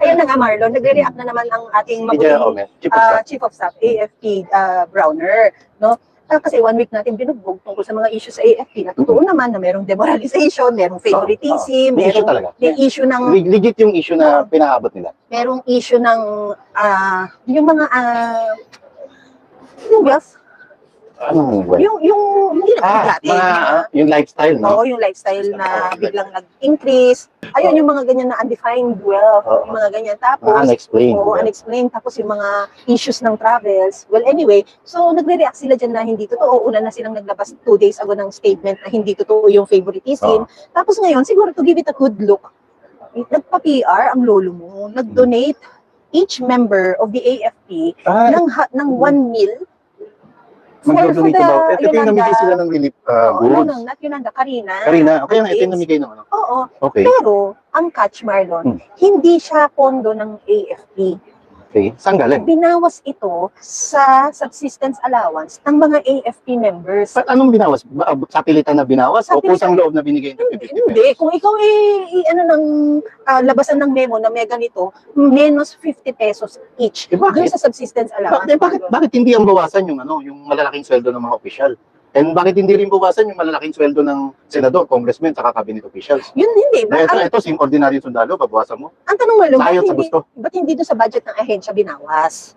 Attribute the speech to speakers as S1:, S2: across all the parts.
S1: Ayan na nga, Marlon, nagre-react na naman ang ating mabuting Chief of Staff, AFP Browner, no? Kasi 1 week natin binugbog tungkol sa mga issues sa AFP na totoo naman na merong demoralization, merong favoritism, merong issue ng...
S2: Legit yung issue na pinaabot nila.
S1: Merong issue ng yung mga yung wealth. Yung hindi na
S2: yung lifestyle, no?
S1: Oo, yung lifestyle na biglang nag-increase. Ayun, yung mga ganyan na undefined wealth, yung mga ganyan. Tapos, unexplained. Tapos yung mga issues ng travels. Well, anyway, so nagre-react sila dyan na hindi totoo. Una na silang naglabas 2 days ago ng statement na hindi totoo yung favoritism. Tapos ngayon, siguro to give it a good look, nagpa-PR ang lolo mo, nag-donate each member of the AFP ng 1 meal.
S2: Mag-donate about. Ito yung namigay sila ng relief goods.
S1: Not Yolanda, Karina.
S2: Okay lang, ito yung namigay ng ano.
S1: Oo.
S2: Okay.
S1: Pero, ang catch, Marlon, hindi siya pondo ng AFP.
S2: Okay. Saan galing?
S1: Binawas ito sa subsistence allowance ng mga AFP members.
S2: Anong binawas? Sa pilitan na binawas? O kusang loob na binigay ng 50 pesos?
S1: Hindi. Kung ikaw labasan ng memo na may ganito, menos 50 pesos each. Doon sa subsistence allowance.
S2: Bakit hindi ang bawasan yung malalaking sweldo ng mga opisyal? And bakit hindi rin bawasan yung malalaking sweldo ng senador, congressman, saka cabinet officials?
S1: Yun hindi.
S2: Ito, sim ordinary sundalo, babawasan mo.
S1: Ang tanong mo,
S2: ba't
S1: hindi doon sa budget ng ahensya binawas?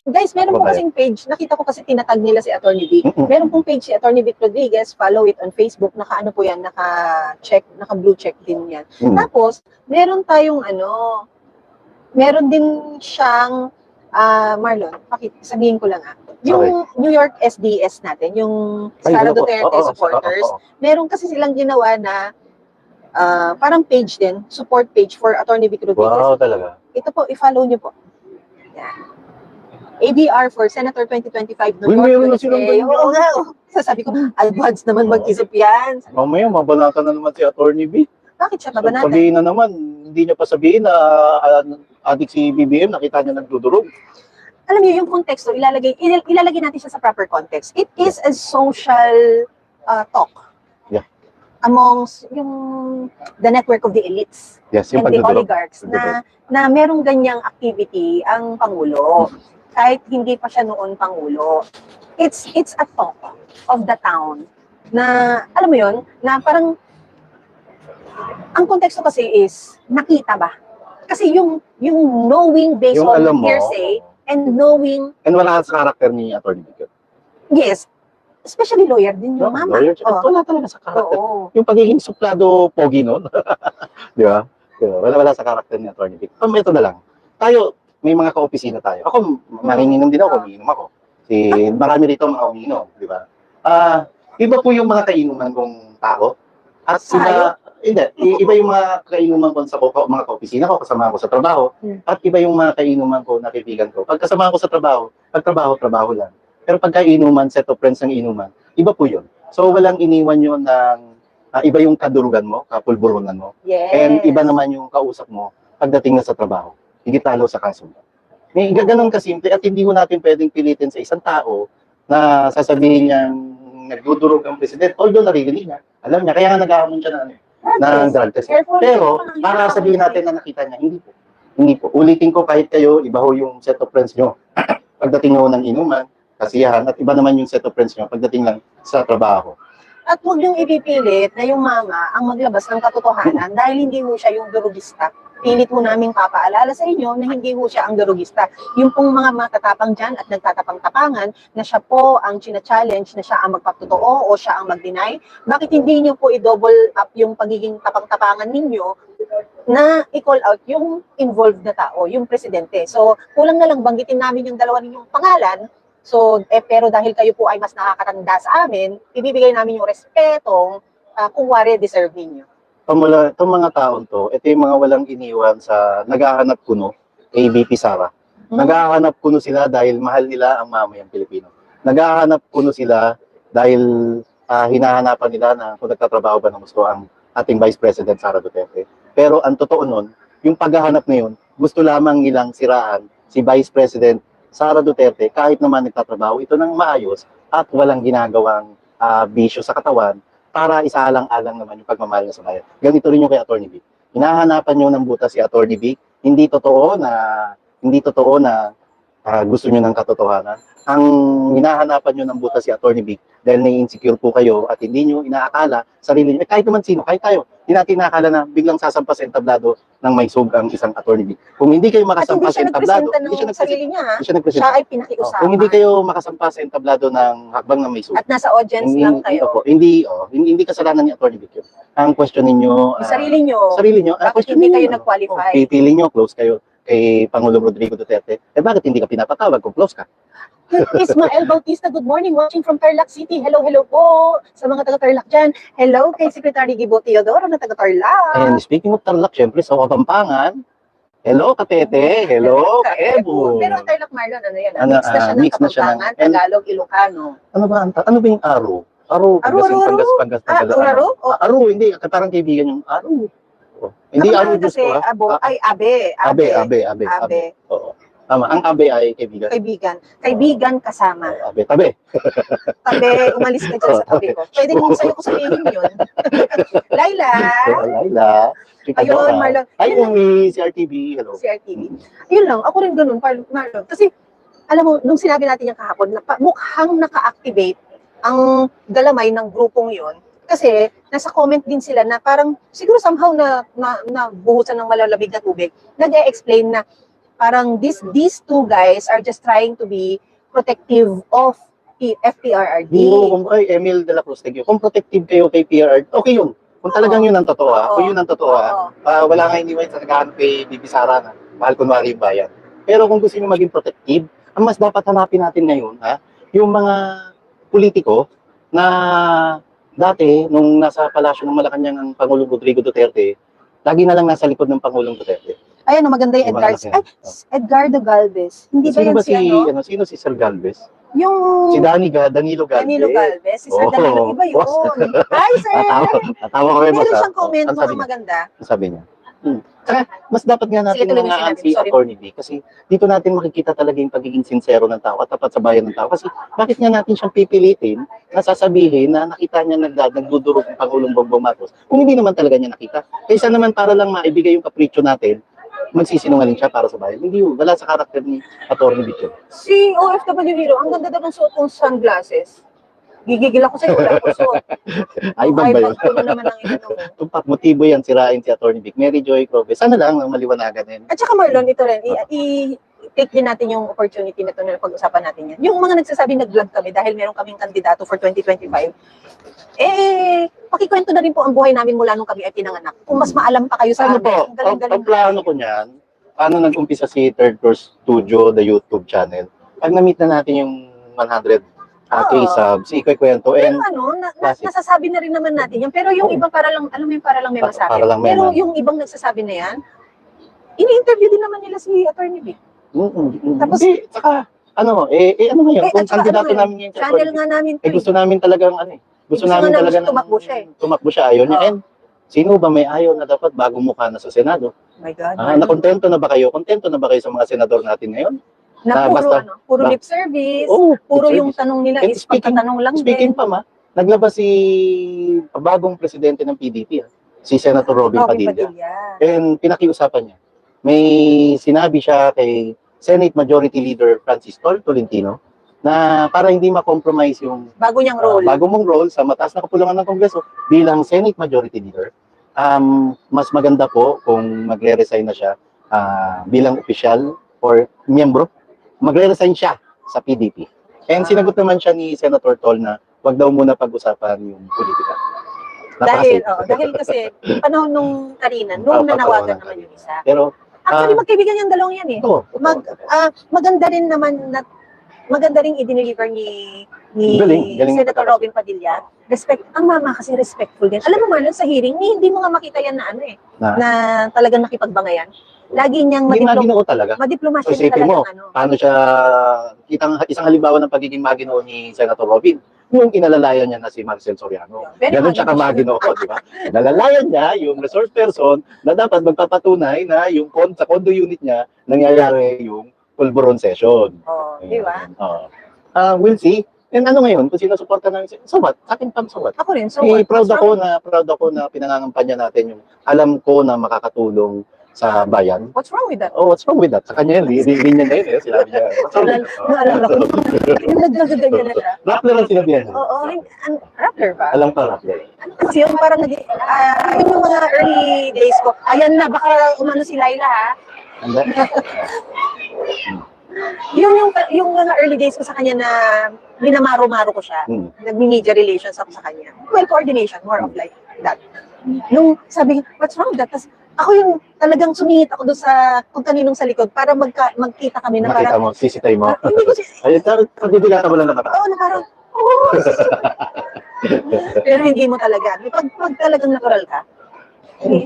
S1: Guys, meron po kasing page, nakita ko kasi tinatag nila si Atty. Vic. Meron pong page si Atty. Vic Rodriguez, follow it on Facebook, naka-ano po yan, naka-check, naka-blue check din yan. Tapos, meron tayong meron din siyang, Marlon, sabihin ko lang yung New York SDS natin, yung Sara Duterte supporters, meron kasi silang ginawa na parang page din, support page for Atty. Vic Rodriguez.
S2: Wow, talaga.
S1: Ito po, i-follow nyo po. Yan. ABR for Senator 2025 New York. Oo nga. Sasabi ko, advance naman mag-isip yan.
S2: Mamaya, mabanatan na naman si Atty. Vic.
S1: Bakit siya mabanatan?
S2: Sabihin na naman, hindi niya pa sabihin na adik si BBM, nakita niya nagdudurog.
S1: Alam niyo, yung konteksto, ilalagay natin siya sa proper context. It is a social talk.
S2: Yeah.
S1: Amongst the network of the elites
S2: and
S1: the oligarchs na merong ganyang activity ang Pangulo. Kahit hindi pa siya noon Pangulo. It's a talk of the town na, alam mo yun, na parang ang konteksto kasi is, nakita ba? Kasi yung knowing based on hearsay, and knowing...
S2: And wala sa karakter ni Atty. Vic.
S1: Yes. Especially lawyer din yung mama.
S2: Wala talaga sa karakter. Yung pagiging suplado pogi nun. Di ba? Wala sa karakter ni Atty. Vic. Ito na lang. Tayo, may mga ka-opisina tayo. Ako, manginginom din ako, umiinom ako. Marami rito mga umiinom. Di ba? Iba po yung mga kainuman kong tao. At iba yung mga kainuman ko sa mga ka-opisina ko, kasama ko sa trabaho, at iba yung mga kainuman ko na kaibigan ko. Pag kasama ko sa trabaho, trabaho lang. Pero pag kainuman, set of friends ng inuman, iba po yun. So walang iniwan yun ng iba yung kadurugan mo, kapulburunan mo.
S1: Yes.
S2: And iba naman yung kausap mo pagdating na sa trabaho. Higit lalo sa kaso mo. May ganun kasimple at hindi ko natin pwedeng pilitin sa isang tao na sasabihin niyang nagdudurog ang president. Although naririnig niya, alam niya, kaya nga nag-aamon siya ng drug test. Pero, para sabihin natin na nakita niya, hindi po. Ulitin ko, kahit kayo, iba ho yung set of friends nyo. Pagdating nyo ng inuman, kasiyahan, at iba naman yung set of friends nyo pagdating lang sa trabaho.
S1: At huwag yung ipipilit na yung mama ang maglabas ng katotohanan dahil hindi mo siya yung durugista. Pilit mo naming papaalala sa inyo na hindi ho siya ang durugista. Yung pong mga matatapang dyan at nagtatapang-tapangan na siya po ang china-challenge na siya ang magpaptotoo o siya ang mag-deny, bakit hindi nyo po i-double up yung pagiging tapang-tapangan ninyo na i-call out yung involved na tao, yung presidente. So, kulang na lang banggitin namin yung dalawa ninyong pangalan. So, pero dahil kayo po ay mas nakakatanda sa amin, ibibigay namin yung respetong kung wari deserve ninyo.
S2: Itong mga taon to, ito yung mga walang iniwan sa naghahanap kuno, ABP Sara. Naghahanap kuno sila dahil mahal nila ang mamayang Pilipino. Naghahanap kuno sila dahil hinahanapan nila na kung nagtatrabaho ba ng gusto ang ating Vice President Sara Duterte. Pero ang totoo nun, yung paghahanap na yun, gusto lamang nilang siraan si Vice President Sara Duterte kahit naman nagtatrabaho ito ng maayos at walang ginagawang bisyo sa katawan para isaalang-alang naman yung pagmamahal niya sa bayan. Ganito rin yung kay Atty. Vic. Hinahanapan niyo ng butas si Atty. Vic. Hindi totoo na gusto niyo ng katotohanan. Ang hinahanapan niyo ng butas si Atty. Vic dahil nai-insecure po kayo at hindi niyo inaakala sarili niyo. Kahit naman sino, kahit tayo, hindi natin inaakala na biglang sasampas sa entablado ng may sug ang isang Atty. Vic. Kung hindi kayo
S1: At hindi
S2: makasampas sa
S1: siya
S2: entablado,
S1: nagpresenta ng sarili niya, ha?
S2: hindi siya nagpresenta.
S1: Siya ay pinakiusapan.
S2: Kung hindi kayo makasampas sa entablado ng hakbang ng may sug,
S1: At nasa audience lang kayo.
S2: hindi kasalanan ni Atty. Vic yun. Ang question ninyo,
S1: Yung sarili nyo,
S2: ang
S1: bakit
S2: question
S1: hindi
S2: ninyo,
S1: kayo nag-qualify?
S2: pipili nyo, close kayo kay Pangulong Rodrigo Duterte. Bakit hindi ka pinapatawag kung close ka?
S1: Ismael Bautista, good morning, watching from Tarlac City. Hello, hello po sa mga taga-Tarlac dyan. Hello kay Secretary Gibo Teodoro na taga-Tarlac.
S2: And speaking of Tarlac, syempre sa Kapampangan, hello Katete, hello Kaebu.
S1: Pero ang Tarlac Marlon, ano yan?
S2: Ano,
S1: Mix na siya ng Kapampangan,
S2: and-
S1: Tagalog, Ilocano.
S2: Ano ba yung Aro? Aro, Pangas,
S1: Uraro? Oh,
S2: Aro, hindi, parang kaibigan yung Aro. Hindi Aro
S1: kasi
S2: gusto ha?
S1: Abe.
S2: Abe. Oo. Tama, ang Abe ay kaibigan.
S1: Kaibigan kasama.
S2: Abe, tabi.
S1: Tabi, umalis ka dyan sa tabi ko. Pwede kong sa'yo ko sabihin yun. Laila.
S2: Laila.
S1: Ayun, Marlon.
S2: Ay, Umi, CRTV. Hello.
S1: CRTV. Yun lang, ako rin ganun, Marlon. Kasi, alam mo, nung sinabi natin yung kahapon, mukhang naka-activate ang galamay ng grupong yun. Kasi, nasa comment din sila na parang, siguro somehow na buhusan ng malalabig na tubig, nag-e-explain na parang these two guys are just trying to be protective of FPRRD.
S2: Kung Emil de la Cruz, thank you. Kung protective kayo kay PRRD, okay yun. Kung talagang yun ang totoo, kung yun ang totoo, wala nga iniwan sa naghahanap kay Bibi Sara na mahal kunwari yung bayan. Pero kung gusto nyo maging protective, ang mas dapat hanapin natin ngayon, yung mga politiko na dati, nung nasa palasyo ng Malacanang ang Pangulong Rodrigo Duterte, lagi na lang nasa likod ng Pangulong Duterte.
S1: Ayan, maganda yung Edgardo Galvez. Hindi ba
S2: Sino
S1: yan
S2: ba
S1: si ano?
S2: sino si Sir Galvez?
S1: Yung
S2: Si Danilo Galvez.
S1: Danilo Galvez. Si Sir Danilo, iba yun. Hi, sir!
S2: Natawa ko rin,
S1: Meron
S2: boss,
S1: siyang comment
S2: Ang sabi
S1: mga
S2: niya?
S1: maganda.
S2: Ang sabi niya. Saka, mas dapat nga natin
S1: Sige, tuloy mo
S2: nangaan
S1: sinabi.
S2: si
S1: Sorry.
S2: Atty. Vic kasi dito natin makikita talaga yung pagiging sincero ng tao at tapat sa bayan ng tao. Kasi bakit nga natin siyang pipilitin na sasabihin na nakita niya nagdudurog ng Pangulong Bongbong Marcos kung hindi naman talaga niya nakita. Kaysa naman para lang maibigay yung kapritsyo natin, magsisinungaling siya para sa bayan. Hindi yun. Wala sa karakter ni Atty. Vic yun.
S1: Si OFW Hero, ang ganda daw ng suot kong sunglasses. Gigigil ako sa'yo, wala ko suot.
S2: Ay, bang ba yun?
S1: Ay, pag naman ang ino mo.
S2: Tumpak motibo yan, sirain si Atty. Vic. Mary Joy Crove. Sana lang ang maliwanagan din.
S1: At saka Marlon, ito rin, i-take din natin yung opportunity na ito na pag-usapan natin yan. Yung mga nagsasabi nag-vlog kami dahil meron kaming kandidato for 2025, pakikwento na rin po ang buhay namin mula nung kami ay pinanganak. Kung mas maalam pa kayo sa
S2: Ano
S1: amin,
S2: po,
S1: ang galing-galing
S2: ang plano ko niyan, paano nag-umpisa si Third Floor Studio, the YouTube channel. Pag na-meet na natin yung 100 K subs, ikikwento.
S1: Pero
S2: And classic.
S1: nasasabi na rin naman natin yan. Pero yung iba para lang, alam mo yung para lang may masabi.
S2: Para lang may
S1: Pero
S2: man.
S1: yung ibang nagsasabi na yan, ini-interview din naman nila si Atty. Vic. Tapos,
S2: hindi, saka, ano ngayon, kung
S1: at saka
S2: kandidato
S1: ano
S2: namin yung
S1: channel nga namin to.
S2: gusto namin talagang, gusto namin talaga
S1: tumakbo siya eh.
S2: Tumakbo siya, ayaw niya.
S1: Oo.
S2: And, sino ba may ayaw na dapat bagong mukha na sa Senado?
S1: Oh my God.
S2: Nakontento na ba kayo? Kontento na ba kayo sa mga senador natin ngayon?
S1: Na puro,
S2: basta-
S1: puro lip service,
S2: Oh,
S1: puro
S2: lip
S1: yung
S2: service.
S1: tanong nila
S2: And
S1: is pagtatanong lang
S2: Speaking
S1: din.
S2: pa naglabas si bagong presidente ng PDP, si Senator Robin Padilla. And pinakiusapan niya. May sinabi siya kay Senate Majority Leader Francis Tolentino na para hindi ma-compromise yung
S1: Bago niyang role.
S2: bago mong role sa mataas na kapulungan ng Kongreso bilang Senate Majority Leader, mas maganda po kung magre-resign na siya bilang opisyal or miyembro. Magre-resign siya sa PDP. And sinagot naman siya ni Senator Tol na wag daw muna pag-usapan yung politika.
S1: Dahil kasi panahon nung Karina, nung nanawagan naman yung isa.
S2: Pero,
S1: Actually, magkaibigan yung dalawang yan eh. Maganda rin naman na maganda rin i-deliver ni
S2: Galing
S1: Senator Robin Padilla. Ang mama kasi respectful din. Alam mo Marlon, sa hearing, hindi mo nga makita yan na talagang nakipagbangayan. Lagi niyang
S2: hindi maginoo talaga.
S1: madiplomasya
S2: So,
S1: niya
S2: isipin mo,
S1: talagang
S2: paano siya, isang halimbawa ng pagiging maginoo ni Senator Robin, yung inalalayan niya na si Marcel Soriano.
S1: Very
S2: Ganon siya kamaginoo, di ba? Nalalayan niya yung resource person na dapat magpapatunay na yung sa condo unit niya nangyayari yung pulburon session.
S1: Oh, di ba?
S2: We'll see. And ano ngayon, kung sino suporta namin, so what? Akin pang so what?
S1: Ako rin. So,
S2: Proud ako na pinangangampanya natin yung alam ko na makakatulong sa bayan.
S1: What's wrong with that?
S2: Oh, what's wrong with that? Sa kanya yun, hindi niya ngayon eh. Sinabi niya. What's wrong with that?
S1: Naalala ko. Nagagaganyan na siya.
S2: Rappler ang sinabihan niya.
S1: Oo, rapper ba?
S2: Alam ka, rappler.
S1: Ano kasi yung parang yun yung mga early days ko. Ayan na, baka umano si Laila ha.
S2: Anda?
S1: Yung mga early days ko sa kanya na minamaro-maro ko siya. Nag-media relations ako sa kanya. Well, coordination, more of like that. Nung sabi ko, what's wrong with that? Tapos ako yung talagang sumingit ako doon sa kung kaninong sa likod para magkita kami na
S2: Nakita
S1: parang,
S2: mo, sisitay mo.
S1: hindi ko
S2: Ay, pagdidilata mo lang na mata.
S1: oo, na parang, oh. Pero hindi mo talaga. Pag talagang natural ka,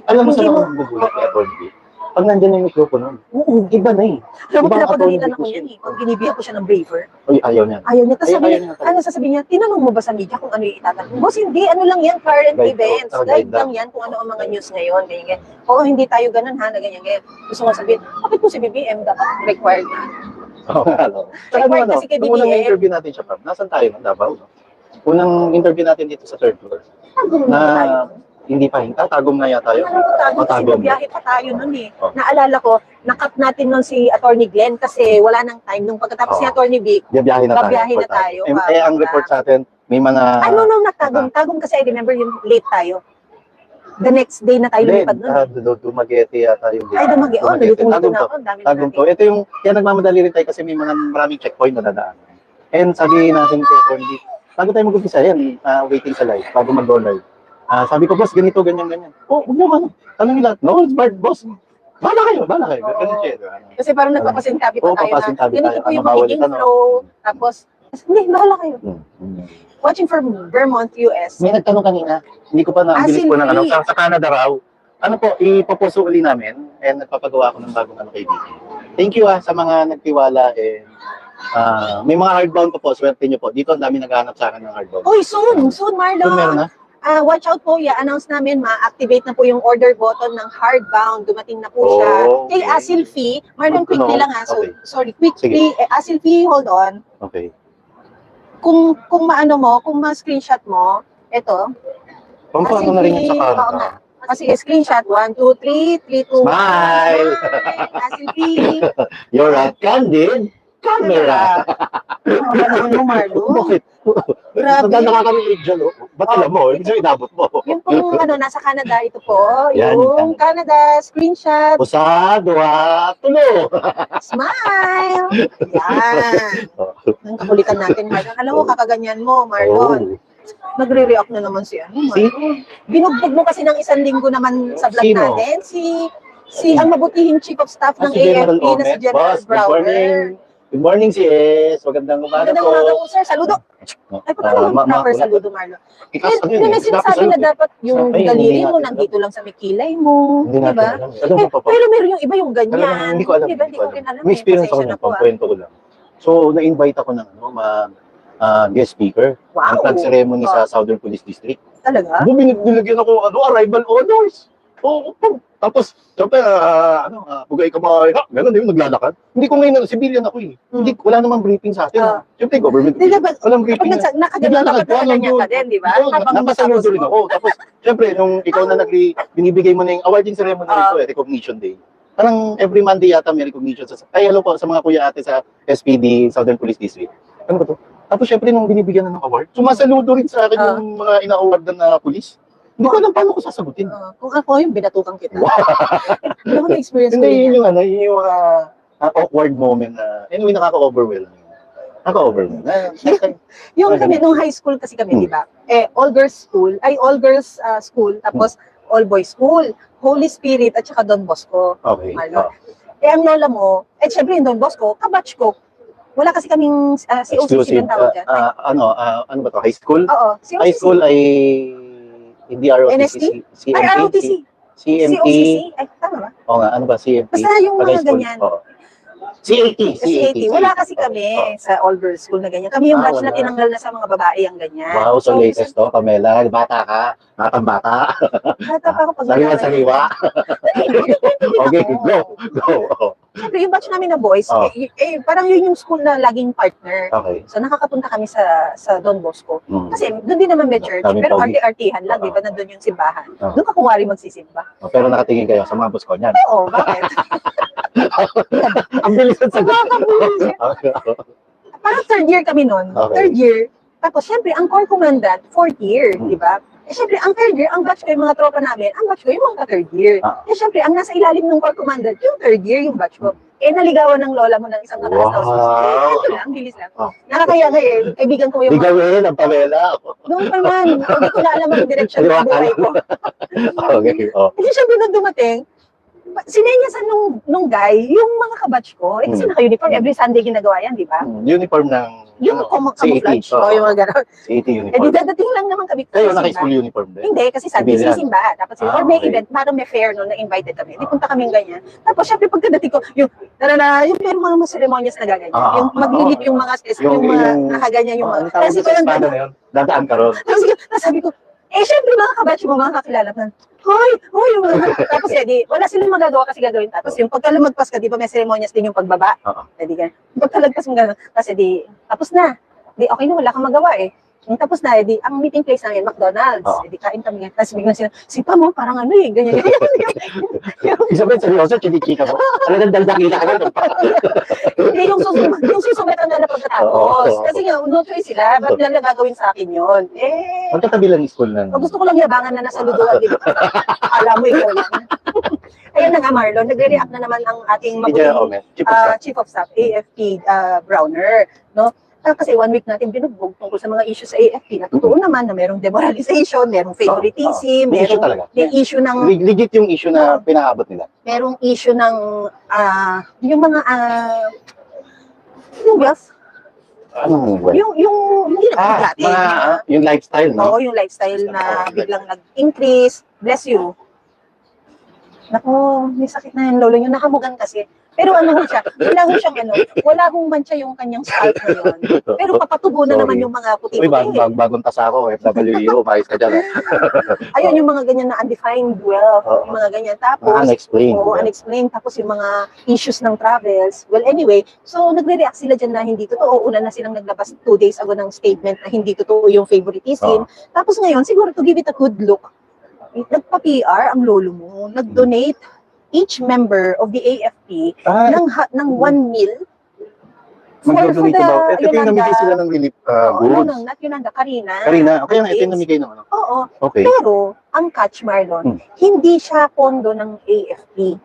S2: Alam mo sa
S1: hindi
S2: mga magulat kay Atty. Pag nandiyan yung mikropono,
S1: Oo,
S2: iba na eh.
S1: alam mo,
S2: Ibang
S1: pinapagalitan
S2: Atty.
S1: ako yan eh. Pag binibiyak ko siya ng braver,
S2: Uy, ayaw niya.
S1: ayaw niya. Tapos
S2: Ay,
S1: sabi
S2: ayaw
S1: niya,
S2: niya talaga.
S1: ano sasabihin niya, tinanong mo ba sa media kung ano yung itatanong? Boss, hindi, ano lang yan, current
S2: Guide,
S1: events.
S2: oh,
S1: Guide
S2: guide
S1: lang yan kung ano ang mga news ngayon. Ganyan. Oo, hindi tayo ganun ha, na ganyan, ganyan. Gusto mo sabihin, bakit po si BBM dapat required na?
S2: Oo, ano. Saka
S1: Required
S2: ano,
S1: kasi kay
S2: nung unang
S1: BBM.
S2: interview natin siya, Pam, nasan tayo? Davao, no? Unang interview natin dito sa third floor.
S1: Tagong
S2: Na
S1: na tayo.
S2: hindi pa hinta, tagom na yata tayo.
S1: Ano ko tago kasi
S2: Matagom.
S1: biyahe pa tayo nun eh.
S2: Oh.
S1: Naalala ko, nakap natin nun si Attorney Glenn kasi wala nang time. Nung pagkatapos
S2: Oh.
S1: ni Attorney Vic,
S2: Biyahe na tayo.
S1: Babiyahe na tayo.
S2: Eh, ang report sa atin, may mga...
S1: ano nung nagtagom? Tagom kasi I remember yung late tayo. The next day na tayo lumipad nun.
S2: Dumaguete yata yung...
S1: Ay, dumagi. Oh, nalutong-luto
S2: Tagom
S1: na
S2: to.
S1: ako. Ang dami na
S2: Tagom
S1: natin.
S2: to. Ito yung, kaya nagmamadali rin tayo kasi may mga maraming checkpoint na dadaan. And sabi natin kay Atty. Bago tayo mag-umpisa, yan, waiting sa live, bago mag-go live. Sabi ko, boss, ganito, ganyan, ganyan. Oh, huwag mo ano. Tanongin lahat. No, it's bad, boss. Bahala kayo. Ganun siya. Diba?
S1: Kasi parang nagpapasintabi pa
S2: Oo,
S1: tayo na
S2: papasintabi
S1: ganito
S2: tayo.
S1: po yung
S2: Ano, bawal
S1: magiging
S2: itanong.
S1: flow. Tapos, hindi, bahala kayo.
S2: Hmm.
S1: Watching from Vermont, US.
S2: May nagtanong kanina, hindi ko pa na-bilis ko ng ano,
S1: Silvi.
S2: sa Canada raw. Ano po, ipoposo uli namin and nagpapagawa ko ng bagong ano kay Vicky. Thank you sa mga nagtiwala and may mga hardbound po, swerte nyo po. Dito ang dami naghahanap sa akin ng hardbound.
S1: Uy, soon, Marlon.
S2: Kung meron na?
S1: Watch out po, announce namin, ma-activate na po yung order button ng hardbound. Dumating na po siya.
S2: Okay.
S1: Kay Asilfi, Marlon,
S2: Good to
S1: quickly
S2: know.
S1: lang ha. So,
S2: Okay.
S1: sorry, quickly. Asilfi, hold on.
S2: Okay.
S1: Kung maano mo, kung ma-screenshot mo, eto.
S2: Pampano na rin yung sa
S1: Oo nga.
S2: Canada.
S1: Kasi screenshot, 1, 2, 3, 3, 2, 1.
S2: Smile!
S1: Asilfi.
S2: You're a candid camera.
S1: Ano mo, Marlon?
S2: Bakit?
S1: Grabe.
S2: Nakakamilig dyan, oh. Ba't alam mo? Ibig sabihin, inabot mo.
S1: Yung pong nasa Canada, ito po.
S2: Yan,
S1: Yung Canada screenshot.
S2: Usa, dua, tulo.
S1: Smile! Yan. Ang kakulitan natin, Marlon. Alam mo, kakaganyan mo, Marlon. Nagre-react na naman si ano, Marlon. Binugbog mo kasi ng isang linggo naman sa vlog
S2: Sino?
S1: natin. Si ang mabutihing chief of staff ng
S2: Si General
S1: AFP na si
S2: Omet.
S1: General
S2: Boss, good morning.
S1: Browner.
S2: Good morning, sis. Magandang umaga
S1: Magandang
S2: po.
S1: umaga po, sir. Saludo. Ay, paano yung proper saludo, Marlon?
S2: Ikas
S1: Hindi may sinasabi na dapat yung
S2: Ay,
S1: daliri
S2: hindi
S1: mo
S2: natin
S1: nandito lang sa mikilay mo.
S2: Hindi
S1: Di
S2: natin
S1: ba?
S2: alam. Alam mo pa po.
S1: Pero meron yung iba yung
S2: Talagang
S1: ganyan.
S2: hindi ko alam.
S1: Di ba? Hindi ko rin alam.
S2: May experience ako
S1: Pasensya
S2: ng
S1: na po, ah.
S2: kwento ko lang. So, na-invite ako ng guest speaker. Ang
S1: Wow.
S2: tag-ceremony sa Southern Police District.
S1: Talaga?
S2: Binigyan ako arrival honors. Oo. Tapos, syempre, bugay ka mga, gano'n, yung naglalakad. Hindi ko ngayon, civilian ako eh. Hindi, wala namang briefing sa atin. Syempre, government.
S1: Di ba?
S2: Walang
S1: Pag
S2: briefing.
S1: nakaganon dapat nakaganyan ka din, di ba?
S2: Napasaludo rin ako. Tapos, syempre, nung ikaw na binibigay mo na yung awarding ceremony nito, recognition day. Parang every Monday yata may recognition. Ay, hello po sa mga kuya ate sa SPD, Southern Police District. Ano ba to? Tapos, syempre, nung binibigyan na ng award, sumasaludo rin sa akin yung mga ina-awardan na police. Hindi ko alam paano ko sasagutin.
S1: Kung ako yung binatukan kita. Hindi ako na-experience ko
S2: Hindi,
S1: yun.
S2: yun yung awkward moment na, anyway, nakaka-overwhelm. Nakaka-overwhelm.
S1: Yung kami, nung high school kasi kami, di ba? All girls school, school, tapos all boys school, Holy Spirit, at saka Don Bosco.
S2: Okay.
S1: Marlon. Ang lola mo, syempre yung Don Bosco, kabatch ko. Wala kasi kaming COCC
S2: Exclusive.
S1: yung tawag dyan.
S2: Ano ba to? High school?
S1: Oo,
S2: High
S1: COCC.
S2: school ay hindi ROTC.
S1: NST? Ay, ROTC.
S2: CMT.
S1: COCC. Ay, tama ba?
S2: Oo nga, ano ba? CMT.
S1: Basta yung
S2: Pag
S1: mga
S2: high school.
S1: ganyan.
S2: Oo. CAT.
S1: CAT. Wala kasi kami sa all girls school na ganyan. Kami yung batch na
S2: wala.
S1: tinanggal na sa mga babae ang ganyan.
S2: Wow, so latest to, Pamela. Bata ka. Batang bata.
S1: Bata pa ako pag
S2: Sariwan sariwa. Okay, go.
S1: Siyempre, yung batch namin na boys,
S2: Oh.
S1: parang yun yung school na laging partner.
S2: Okay.
S1: So, nakakapunta kami sa Don Bosco.
S2: Mm.
S1: Kasi doon din naman may church,
S2: Daming
S1: pero
S2: pogi.
S1: arte-artihan lang, di ba? Nandun yung simbahan.
S2: Oo.
S1: Doon ka kumari magsisimba.
S2: Oh, pero nakatingin kayo sa mga bus ko niyan.
S1: Oo, bakit?
S2: Ang bilis ng sagot.
S1: Nakakabulis. Parang third year kami noon.
S2: Okay.
S1: Third year. Tapos, syempre, ang core commandant, fourth year, di ba? Eh, syempre, ang third year, ang batch ko yung mga tropa namin, ang batch ko yung mga third year.
S2: Ah.
S1: Eh, syempre, ang nasa ilalim ng core commandant, yung third year, yung batch ko. Eh, naligawan ng lola mo ng isang kataas na hospital.
S2: Wow.
S1: Ito lang, bilis lang.
S2: Oh.
S1: Nakakaya nga eh, kaibigan ko yung
S2: Di gawin ang pamela.
S1: noon pa man, hindi ko na alam ang direksyon ng buhay ko.
S2: Okay. Oh.
S1: Kasi syempre, nung dumating, sinenyasan nung guy, yung mga kabatch ko, eh, kasi naka-uniform, every Sunday ginagawa yan, di ba?
S2: Uniform ng
S1: Yung camouflage,
S2: CAT.
S1: yung mga gano'n.
S2: CAT
S1: Eh, di
S2: uniform.
S1: dadating lang naman kami.
S2: Kayo
S1: sa
S2: naka-school
S1: simbahan.
S2: uniform din?
S1: Hindi, kasi Sunday
S2: Civilian.
S1: sisimba. Tapos,
S2: Ah,
S1: or may
S2: okay.
S1: event, parang may fair no, na invited kami. Di punta kaming ganyan. Tapos, syempre, pagkadating ko, yung may mga ceremonies na gaganyan.
S2: Ah,
S1: Yung maglilip yung mga yung mga nakaganyan yung mga.
S2: Ang tawag
S1: Kasi
S2: sa espada na yun, dadaan ka ron.
S1: tapos sabi ko, syempre, mga kabatch mo, mga kakilala na, hoy, tapos wala silang magagawa kasi gagawin. Tapos yung pagka lumagpas ka, di ba may ceremonies din yung pagbaba?
S2: Oo.
S1: Di ka, pagkalagpas mo gano'n, kasi tapos na. Di, okay na, wala kang magawa eh. Yung tapos na, ang meeting place namin, McDonald's.
S2: Oo.
S1: Di kain kami. Tapos biglang sila, sipa mo, parang ano eh, ganyan.
S2: Isabel, seryoso, chinichika mo. Talagang daldakila ka na.
S1: Hindi, yung susumatan na pagkatapos.
S2: Oo.
S1: Kasi nga, no choice sila, ba't nila gagawin sa akin yun?
S2: Magkatabi lang school ng...
S1: Gusto ko lang yabangan na nasa luduan, di ba? Alam mo ikaw lang. Ayun na nga, Marlon, nagre-react na naman ang ating mabuting Chief of Staff, AFP Browner, no? Kasi 1 week natin binugbog tungkol sa mga issues sa AFP na totoo naman na merong demoralization, merong favoritism,
S2: May issue talaga.
S1: may issue ng
S2: Legit yung issue na pinaabot nila.
S1: merong issue ng yung mga yung wealth,
S2: Anong well?
S1: yung hindi na
S2: Yung lifestyle, no?
S1: Oo, yung lifestyle na biglang nag-increase. Bless you. Naku, may sakit na yung lolo nyo. Nakamugan kasi. Pero ano ho siya, wala hong mancha yung kanyang scalp ngayon. Pero papatubo na naman yung mga
S2: Uy,
S1: puti-puti.
S2: bagong tasa ko, FWEO, maayos ka dyan.
S1: Ayun, yung mga ganyan na undefined wealth, yung mga ganyan. Tapos,
S2: Unexplained.
S1: unexplained. Tapos yung mga issues ng travels. Well, anyway, so nagre-react sila dyan na hindi totoo. Una na silang naglabas 2 days ago ng statement na hindi totoo yung favoritism. Tapos ngayon, siguro to give it a good look, nagpa-PR ang lolo mo, nag-donate each member of the AFP ng 1 meal
S2: Mag-donate ba? Ito yung namigay sila ng relief goods.
S1: not Yolanda, Karina.
S2: Okay lang, ito yung namigay ng ano.
S1: Oo.
S2: Okay.
S1: Pero, ang catch, Marlon, hindi siya pondo ng AFP.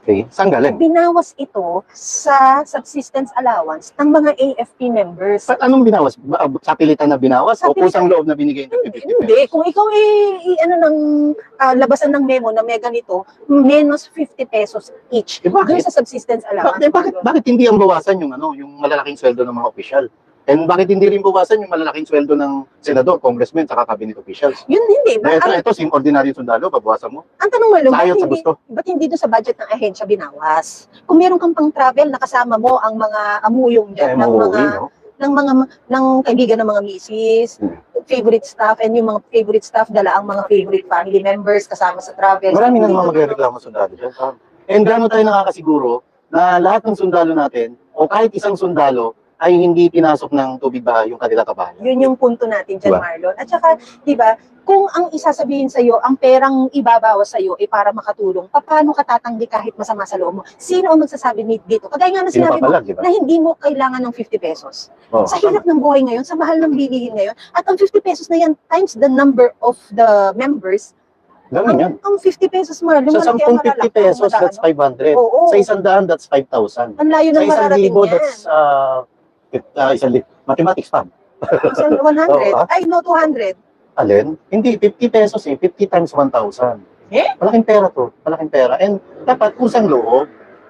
S2: Okay. Saan galing?
S1: Binawas ito sa subsistence allowance ng mga AFP members.
S2: Anong binawas? Sa pilitan na binawas? O
S1: Sa pilitan.
S2: kusang loob na binigay ng 50 pesos?
S1: Hindi. Kung ikaw labasan ng memo na may ganito, menos 50 pesos each.
S2: Bakit?
S1: Doon sa subsistence allowance.
S2: Bakit hindi ang bawasan yung yung malalaking sweldo ng mga opisyal? And bakit hindi rin bawasan yung malalaking sweldo ng senador, congressman, saka cabinet officials?
S1: Yun hindi.
S2: Ito, sim ordinary sundalo, babawasan mo.
S1: Ang tanong mo,
S2: Sa ayaw sa gusto.
S1: ba't hindi doon sa budget ng ahensya binawas? Kung meron kang pang travel, nakasama mo ang mga amuyong dyan, ng kaibigan ng mga misis, favorite staff, and yung mga favorite staff, dala ang mga favorite family members kasama sa travel.
S2: Marami na naman magre-reklamo sundalo dyan. And gano'n tayo nakakasiguro na lahat ng sundalo natin, o kahit isang sundalo, ay hindi pinasok ng tubig ba yung kanila kabayan.
S1: Yun yung punto natin dyan,
S2: Diba?
S1: Marlon. At saka, di ba, kung ang isasabihin sa'yo, ang perang ibabawas sa'yo ay para makatulong, paano ka tatanggi kahit masama sa loob mo? Sino ang magsasabi dito? Kagaya nga na
S2: Sino
S1: sinabi mo,
S2: papalag, diba?
S1: na hindi mo kailangan ng 50 pesos. Sa hirap ng buhay ngayon, sa mahal ng bilihin ngayon, at ang 50 pesos na yan, times the number of the members,
S2: Ganun yan.
S1: ang 50 pesos, Marlon,
S2: Sa
S1: malaki ang
S2: 10 50 pesos, that's 500.
S1: Oo.
S2: Sa 100, that's 5,000.
S1: Ang layo
S2: Sa
S1: ng mararating
S2: 1,000,
S1: yan.
S2: that's mathematics pa.
S1: Sa 100,
S2: Oo,
S1: ay no, 200.
S2: Alin? Hindi, 50 pesos 50 times 1,000. Malaking pera to. Malaking pera. And dapat kusang loob.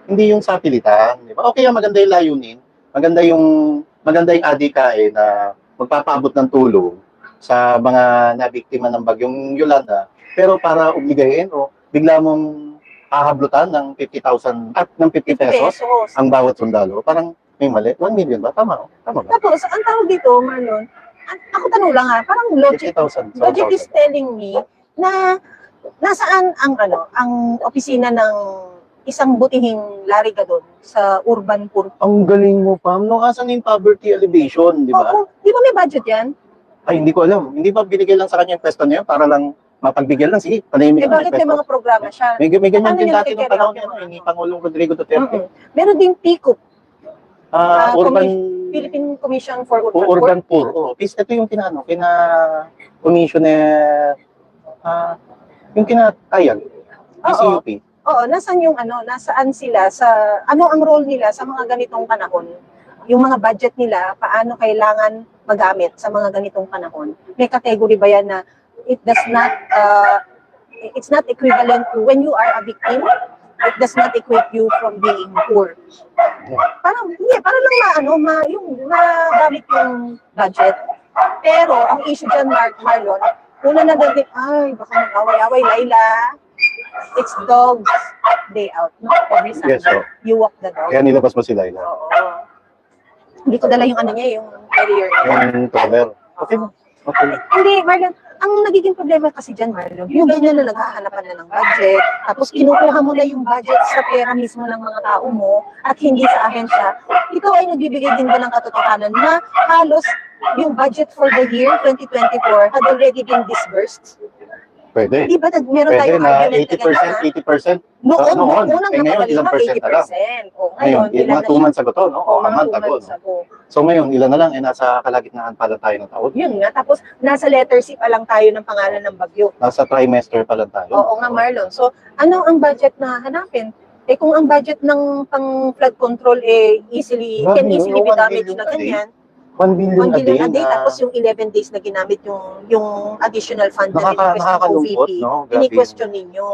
S2: Hindi yung sa pilitan. Di ba? Okay, maganda yung layunin. Maganda yung adikain na magpapaabot ng tulong sa mga nabiktima ng bagyong Yolanda. Pero para obligahin o bigla mong hahablutan ng 50,000 at ng 50 pesos ang bawat sundalo. Parang may mali. 1 million ba? Tama ba?
S1: Tapos, ang tawag dito, Marlon, ako tanong lang parang logic
S2: 50,000.
S1: is telling me na nasaan ang opisina ng isang butihing lariga doon sa urban poor.
S2: Ang galing mo, Pam. No, asan yung poverty alleviation, di ba?
S1: Oo, di ba may budget yan?
S2: Ay, hindi ko alam. Hindi ba binigay lang sa kanya yung pwesto niya para lang mapagbigyan lang? Sige, panahimik
S1: Eh,
S2: ka
S1: bakit
S2: may
S1: may
S2: pwesto.
S1: mga programa siya?
S2: May ganyan
S1: Paano
S2: din
S1: niya
S2: dati nung
S1: natikerry
S2: panahon
S1: out
S2: niya,
S1: yung
S2: no, ni Pangulong Rodrigo Duterte.
S1: Meron ding PICUP,
S2: Urban,
S1: Philippine Commission for Urban,
S2: urban poor. Oh, ito yung kina commissioner, yung kinatayag, PCUP.
S1: Oo, nasaan sila ano ang role nila sa mga ganitong panahon? Yung mga budget nila, paano kailangan magamit sa mga ganitong panahon? May category ba yan na it does not, it's not equivalent to when you are a victim, it does not equate you from being poor. Parang lang yung magamit yung budget. Pero ang issue dyan, Marlon, una na dagdag, baka mag-away-away, Laila. It's dog's day out, no? Every Sunday,
S2: Yes, so.
S1: you walk the dog.
S2: Kaya nilabas mo sila ila.
S1: Oo. Hindi ko dala yung yung carrier niya.
S2: Yung tower. Okay mo. Okay.
S1: Hindi, Marlon, ang nagiging problema kasi dyan, Marlon, yung ganyan na naghahanapan na ng budget, tapos kinukuha mo na yung budget sa pera mismo ng mga tao mo at hindi sa ahensya, ikaw ay nagbibigay din ba ng katotohanan na halos yung budget for the year 2024 had already been disbursed?
S2: Pwede.
S1: Di ba meron
S2: Pwede
S1: tayong
S2: na
S1: argument na ganyan,
S2: 80%.
S1: Noon unang
S2: Eh, ngayon, ilang
S1: napagaling
S2: percent na lang?
S1: 80%. O,
S2: Ngayon,
S1: ilan
S2: mga
S1: na
S2: 2 months ago to, no? O, a
S1: mga
S2: month
S1: 2
S2: ago.
S1: months
S2: No?
S1: ago.
S2: So ngayon, ilan na lang, nasa kalagitnaan pala tayo ng taon.
S1: Yun nga, tapos nasa letter C pa lang tayo ng pangalan ng bagyo.
S2: Nasa trimester pa lang tayo.
S1: Oo nga, Marlon. So, ano ang budget na hanapin? Eh kung ang budget ng pang flood control
S2: Grabe,
S1: can easily be
S2: 1
S1: damaged
S2: billion
S1: na
S2: a day.
S1: ganyan.
S2: 1 billion
S1: 1 billion a day,
S2: na-
S1: tapos yung 11 days na ginamit yung additional fund na request ng
S2: Nakakalungkot,
S1: OVP,
S2: no? Grabe.
S1: ini-question ninyo.